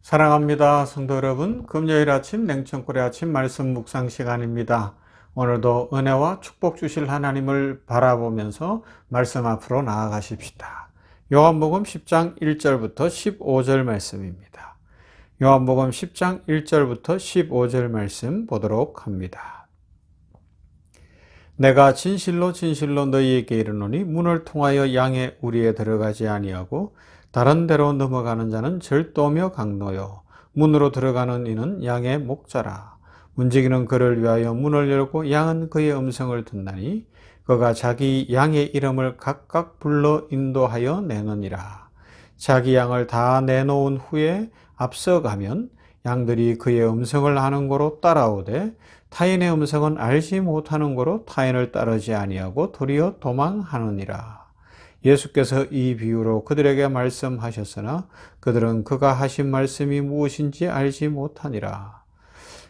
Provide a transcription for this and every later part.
사랑합니다. 성도 여러분, 금요일 아침 냉천골의 아침 말씀 묵상 시간입니다. 오늘도 은혜와 축복 주실 하나님을 바라보면서 말씀 앞으로 나아가십시다. 요한복음 10장 1절부터 15절 말씀입니다. 요한복음 10장 1절부터 15절 말씀 보도록 합니다. 내가 진실로 진실로 너희에게 이르노니 문을 통하여 양의 우리에 들어가지 아니하고 다른 데로 넘어가는 자는 절도며 강도요 문으로 들어가는 이는 양의 목자라. 문지기는 그를 위하여 문을 열고 양은 그의 음성을 듣나니 그가 자기 양의 이름을 각각 불러 인도하여 내느니라. 자기 양을 다 내놓은 후에 앞서가면 양들이 그의 음성을 아는 고로 따라오되 타인의 음성은 알지 못하는 고로 타인을 따르지 아니하고 도리어 도망하느니라. 예수께서 이 비유로 그들에게 말씀하셨으나 그들은 그가 하신 말씀이 무엇인지 알지 못하니라.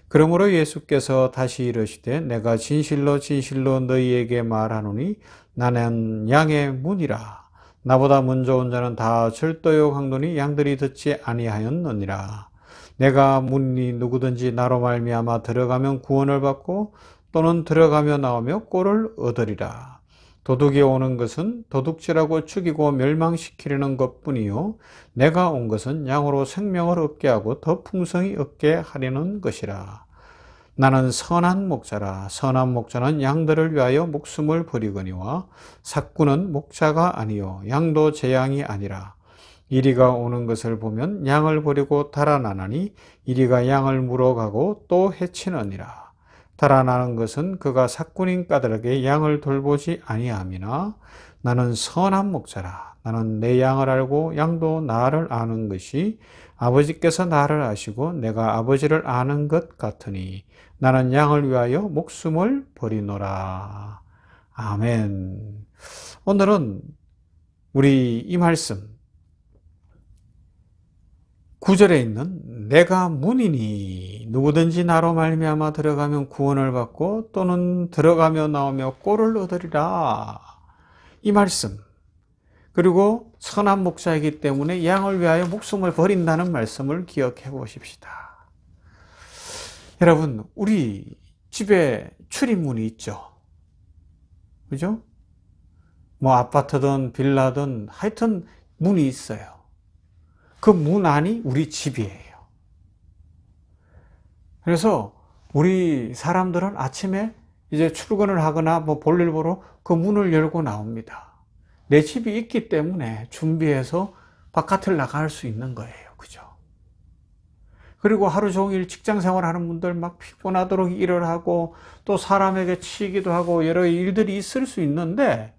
그러므로 예수께서 다시 이르시되 내가 진실로 진실로 너희에게 말하노니 나는 양의 문이라. 나보다 먼저 온 자는 다 절도요 강도니 양들이 듣지 아니하였느니라. 내가 문이 누구든지 나로 말미암아 들어가면 구원을 받고 또는 들어가며 나오며 꼴을 얻으리라. 도둑이 오는 것은 도둑질하고 죽이고 멸망시키려는 것뿐이요 내가 온 것은 양으로 생명을 얻게 하고 더 풍성히 얻게 하려는 것이라. 나는 선한 목자라. 선한 목자는 양들을 위하여 목숨을 버리거니와 삭구는 목자가 아니요 양도 제 양이 아니라. 이리가 오는 것을 보면 양을 버리고 달아나나니 이리가 양을 물어가고 또 해치느니라. 달아나는 것은 그가 삭군인 까닭에 양을 돌보지 아니함이나 나는 선한 목자라. 나는 내 양을 알고 양도 나를 아는 것이 아버지께서 나를 아시고 내가 아버지를 아는 것 같으니 나는 양을 위하여 목숨을 버리노라. 아멘. 오늘은 우리 이 말씀 9절에 있는 내가 문이니 누구든지 나로 말미암아 들어가면 구원을 받고 또는 들어가며 나오며 꼴을 얻으리라. 이 말씀 그리고 선한 목자이기 때문에 양을 위하여 목숨을 버린다는 말씀을 기억해 보십시다. 여러분 우리 집에 출입문이 있죠. 그죠? 뭐 아파트든 빌라든 하여튼 문이 있어요. 그 문 안이 우리 집이에요. 그래서 우리 사람들은 아침에 이제 출근을 하거나 뭐 볼일 보러 그 문을 열고 나옵니다. 내 집이 있기 때문에 준비해서 바깥을 나갈 수 있는 거예요. 그죠? 그리고 하루 종일 직장 생활하는 분들 막 피곤하도록 일을 하고 또 사람에게 치이기도 하고 여러 일들이 있을 수 있는데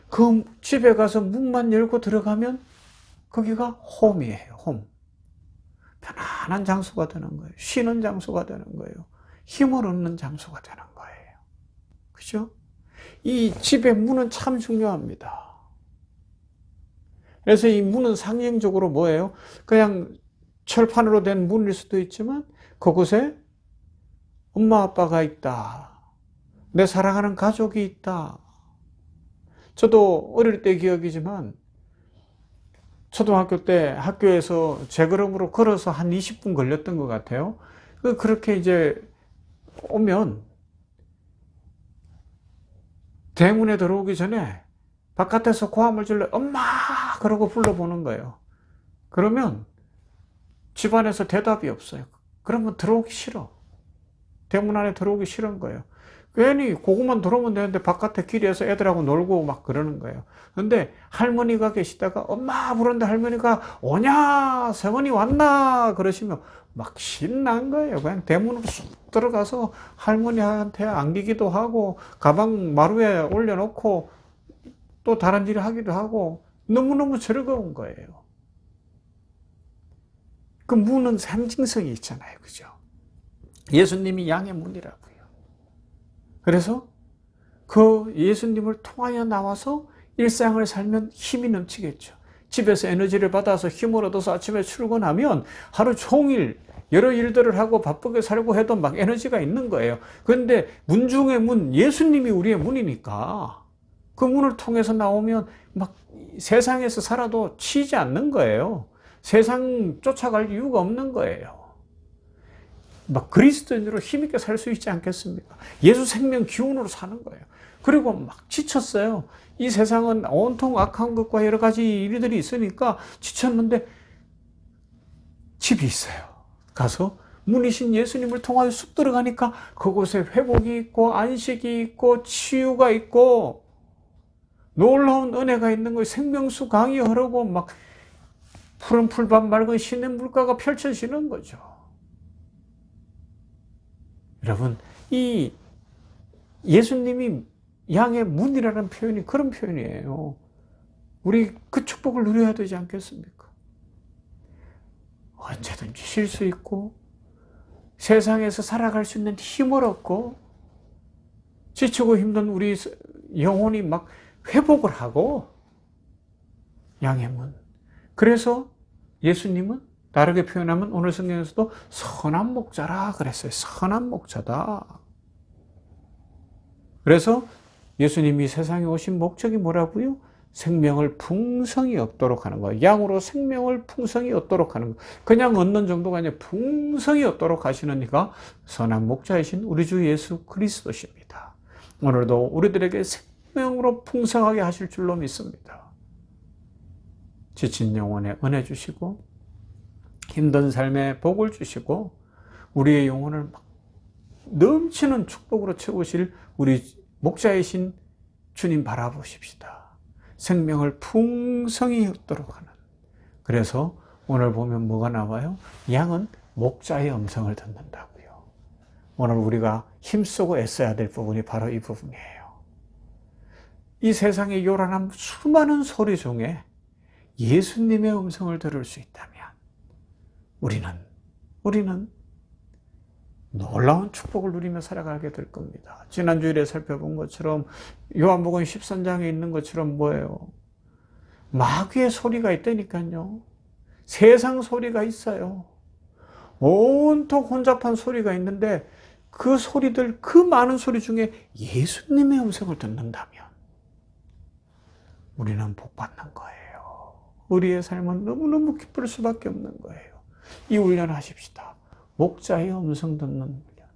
그 집에 가서 문만 열고 들어가면 거기가 홈이에요. 홈. 편안한 장소가 되는 거예요. 쉬는 장소가 되는 거예요. 힘을 얻는 장소가 되는 거예요. 그죠? 이 집의 문은 참 중요합니다. 그래서 이 문은 상징적으로 뭐예요? 그냥 철판으로 된 문일 수도 있지만 그곳에 엄마 아빠가 있다. 내 사랑하는 가족이 있다. 저도 어릴 때 기억이지만 초등학교 때 학교에서 제 걸음으로 걸어서 한 20분 걸렸던 것 같아요. 그렇게 이제 오면 대문에 들어오기 전에 바깥에서 고함을 질러 엄마! 그러고 불러보는 거예요. 그러면 집안에서 대답이 없어요. 그러면 들어오기 싫어. 대문 안에 들어오기 싫은 거예요. 괜히 그것만 들어오면 되는데 바깥에 길에서 애들하고 놀고 막 그러는 거예요. 근데 할머니가 계시다가 엄마 부르는데 할머니가 오냐 세원이 왔나 그러시면 막 신난 거예요. 그냥 대문으로 쑥 들어가서 할머니한테 안기기도 하고 가방 마루에 올려놓고 또 다른 일을 하기도 하고 너무너무 즐거운 거예요. 그 문은 상징성이 있잖아요. 그죠? 예수님이 양의 문이라고요. 그래서 그 예수님을 통하여 나와서 일상을 살면 힘이 넘치겠죠. 집에서 에너지를 받아서 힘을 얻어서 아침에 출근하면 하루 종일 여러 일들을 하고 바쁘게 살고 해도 막 에너지가 있는 거예요. 그런데 문 중의 문, 예수님이 우리의 문이니까 그 문을 통해서 나오면 막 세상에서 살아도 치이지 않는 거예요. 세상 쫓아갈 이유가 없는 거예요. 막 그리스도인으로 힘있게 살 수 있지 않겠습니까? 예수 생명 기운으로 사는 거예요. 그리고 막 지쳤어요. 이 세상은 온통 악한 것과 여러 가지 일들이 있으니까 지쳤는데 집이 있어요. 가서 문이신 예수님을 통하여 쑥 들어가니까 그곳에 회복이 있고 안식이 있고 치유가 있고 놀라운 은혜가 있는 거예요. 생명수 강이 흐르고 막 푸른 풀밭 맑은 시냇 물가가 펼쳐지는 거죠. 여러분, 이 예수님이 양의 문이라는 표현이 그런 표현이에요. 우리 그 축복을 누려야 되지 않겠습니까? 언제든지 쉴 수 있고 세상에서 살아갈 수 있는 힘을 얻고 지치고 힘든 우리 영혼이 막 회복을 하고 양의 문. 그래서 예수님은 다르게 표현하면 오늘 성경에서도 선한 목자라 그랬어요. 선한 목자다. 그래서 예수님이 세상에 오신 목적이 뭐라고요? 생명을 풍성히 얻도록 하는 거예요. 양으로 생명을 풍성히 얻도록 하는 거예요. 그냥 얻는 정도가 아니라 풍성히 얻도록 하시는 이가 선한 목자이신 우리 주 예수 그리스도십니다. 오늘도 우리들에게 생명으로 풍성하게 하실 줄로 믿습니다. 지친 영혼에 은혜 주시고 힘든 삶에 복을 주시고 우리의 영혼을 넘치는 축복으로 채우실 우리 목자이신 주님 바라보십시다. 생명을 풍성히 얻도록 하는. 그래서 오늘 보면 뭐가 나와요? 양은 목자의 음성을 듣는다고요. 오늘 우리가 힘쓰고 애써야 될 부분이 바로 이 부분이에요. 이 세상의 요란한 수많은 소리 중에 예수님의 음성을 들을 수 있다면 우리는 놀라운 축복을 누리며 살아가게 될 겁니다. 지난주일에 살펴본 것처럼 요한복음 13장에 있는 것처럼 뭐예요? 마귀의 소리가 있다니까요. 세상 소리가 있어요. 온통 혼잡한 소리가 있는데 그 소리들, 그 많은 소리 중에 예수님의 음성을 듣는다면 우리는 복받는 거예요. 우리의 삶은 너무너무 기쁠 수밖에 없는 거예요. 이 훈련 하십시다. 목자의 음성 듣는 훈련.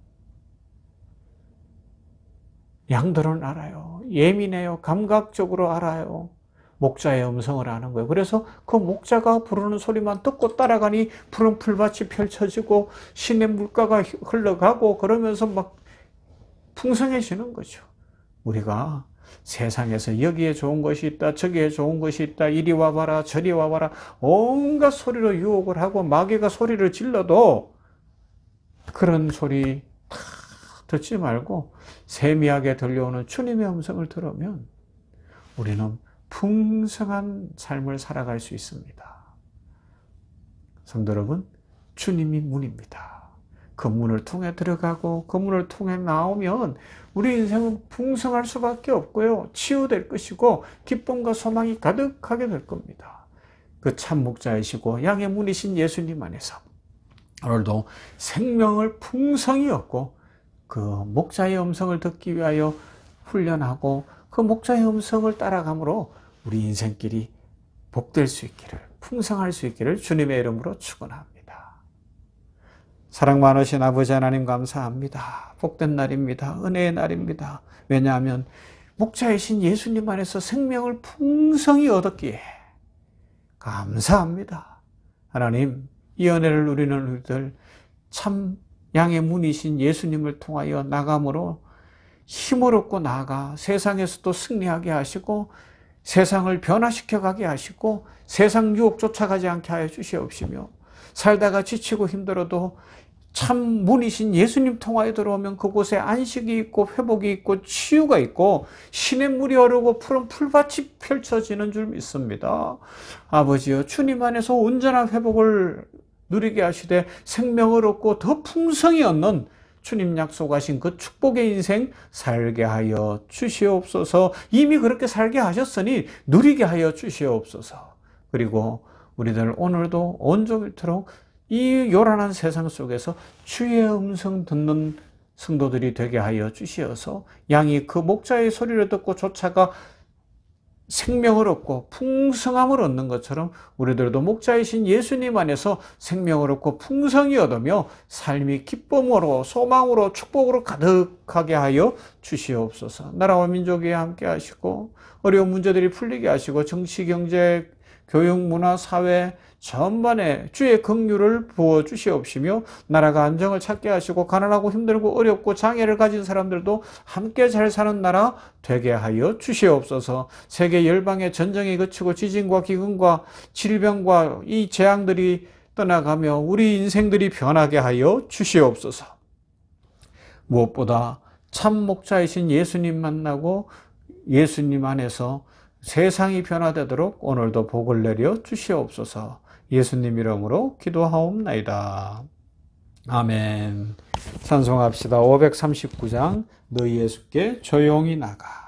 양들은 알아요. 예민해요. 감각적으로 알아요. 목자의 음성을 아는 거예요. 그래서 그 목자가 부르는 소리만 듣고 따라가니 푸른 풀밭이 펼쳐지고 시냇 물가가 흘러가고 그러면서 막 풍성해지는 거죠. 우리가 세상에서 여기에 좋은 것이 있다, 저기에 좋은 것이 있다, 이리 와봐라, 저리 와봐라, 온갖 소리로 유혹을 하고 마귀가 소리를 질러도 그런 소리 다 듣지 말고 세미하게 들려오는 주님의 음성을 들으면 우리는 풍성한 삶을 살아갈 수 있습니다. 성도 여러분, 주님이 문입니다. 그 문을 통해 들어가고 그 문을 통해 나오면 우리 인생은 풍성할 수밖에 없고요. 치유될 것이고 기쁨과 소망이 가득하게 될 겁니다. 그 참 목자이시고 양의 문이신 예수님 안에서 오늘도 생명을 풍성히 얻고 그 목자의 음성을 듣기 위하여 훈련하고 그 목자의 음성을 따라감으로 우리 인생길이 복될 수 있기를, 풍성할 수 있기를 주님의 이름으로 축원합니다. 사랑 많으신 아버지 하나님 감사합니다. 복된 날입니다. 은혜의 날입니다. 왜냐하면 목자이신 예수님 안에서 생명을 풍성히 얻었기에 감사합니다. 하나님, 이 은혜를 누리는 우리들 참 양의 문이신 예수님을 통하여 나감으로 힘을 얻고 나아가 세상에서도 승리하게 하시고 세상을 변화시켜 가게 하시고 세상 유혹 쫓아가지 않게 하여 주시옵시며 살다가 지치고 힘들어도 참 문이신 예수님 통하여 들어오면 그곳에 안식이 있고 회복이 있고 치유가 있고 시냇 물이 흐르고 푸른 풀밭이 펼쳐지는 줄 믿습니다. 아버지여, 주님 안에서 온전한 회복을 누리게 하시되 생명을 얻고 더 풍성히 얻는 주님 약속하신 그 축복의 인생 살게 하여 주시옵소서. 이미 그렇게 살게 하셨으니 누리게 하여 주시옵소서. 그리고 우리들 오늘도 온종일토록 이 요란한 세상 속에서 주의 음성 듣는 성도들이 되게 하여 주시어서 양이 그 목자의 소리를 듣고 쫓아가 생명을 얻고 풍성함을 얻는 것처럼 우리들도 목자이신 예수님 안에서 생명을 얻고 풍성히 얻으며 삶이 기쁨으로 소망으로 축복으로 가득하게 하여 주시옵소서. 나라와 민족이 함께 하시고 어려운 문제들이 풀리게 하시고 정치, 경제, 교육, 문화, 사회 전반에 주의 긍휼을 부어 주시옵시며 나라가 안정을 찾게 하시고 가난하고 힘들고 어렵고 장애를 가진 사람들도 함께 잘 사는 나라 되게 하여 주시옵소서. 세계 열방의 전쟁이 그치고 지진과 기근과 질병과 이 재앙들이 떠나가며 우리 인생들이 변하게 하여 주시옵소서. 무엇보다 참 목자이신 예수님 만나고 예수님 안에서 세상이 변화되도록 오늘도 복을 내려 주시옵소서. 예수님 이름으로 기도하옵나이다. 아멘. 찬송합시다. 539장 너희 예수께 조용히 나가.